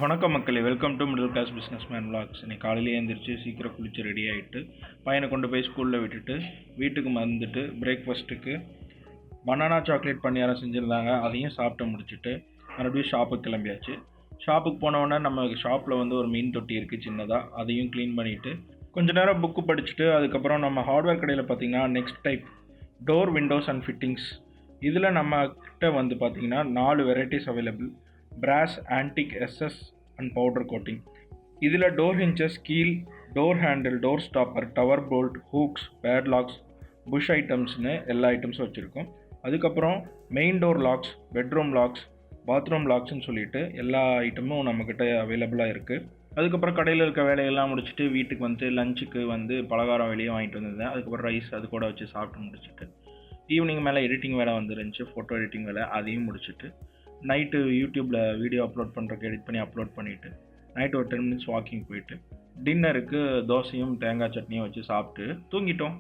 வணக்கம் மக்களே, welcome to middle class business man vlogs. இன்னைக்கு காலையிலே எழுந்திரிச்சு சீக்கிரம் குளிச்சு ரெடி ஆகிட்டு பையனை கொண்டு போய் ஸ்கூலில் விட்டுட்டு வீட்டுக்கு வந்துட்டு பிரேக்ஃபாஸ்ட்டுக்கு பனானா சாக்லேட் பணியாரம் செஞ்சுருந்தாங்க. அதையும் சாப்பிட்டு முடிச்சுட்டு மறுபடியும் ஷாப்புக்கு கிளம்பியாச்சு. ஷாப்புக்கு போனோடனே நம்ம ஷாப்பில் ஒரு மீன் தொட்டி இருக்குது சின்னதாக, அதையும் க்ளீன் பண்ணிவிட்டு கொஞ்ச நேரம் புக்கு படிச்சுட்டு அதுக்கப்புறம் நம்ம ஹார்ட்வேர் கடையில் பார்த்திங்கன்னா next type door windows and fittings இதில் நம்மக்கிட்ட பார்த்திங்கன்னா 4 varieties available. Brass, antique, SS and powder coating. இதில் டோர் ஹிஞ்சஸ், கீல், door handle, door stopper, tower bolt, hooks, padlocks, push ஐட்டம்ஸ்னு எல்லா ஐட்டம்ஸும் வச்சுருக்கோம். அதுக்கப்புறம் main door locks, bedroom locks, bathroom லாக்ஸ்ன்னு சொல்லிட்டு எல்லா ஐட்டமும் நம்மக்கிட்ட அவைலபிளாக இருக்குது. அதுக்கப்புறம் கடையில் இருக்க வேலையெல்லாம் முடிச்சுட்டு வீட்டுக்கு லஞ்சுக்கு பலகாரம் வெளியே வாங்கிட்டு வந்திருந்தேன். அதுக்கப்புறம் ரைஸ் அது கூட வச்சு சாப்பிட்டு முடிச்சுட்டு ஈவினிங் மேலே எடிட்டிங் வேலை வந்துருந்துச்சு, ஃபோட்டோ எடிட்டிங் வேலை, அதையும் முடிச்சுட்டு நைட்டு யூடியூப்பில் வீடியோ அப்லோட் பண்ணுறதுக்கு எடிட் பண்ணி அப்லோட் பண்ணிவிட்டு நைட்டு ஒரு 10 மினிட்ஸ் வாக்கிங் போயிட்டு டின்னருக்கு தோசையும் தேங்காய் சட்னியும் வச்சு சாப்பிட்டு தூங்கிட்டோம்.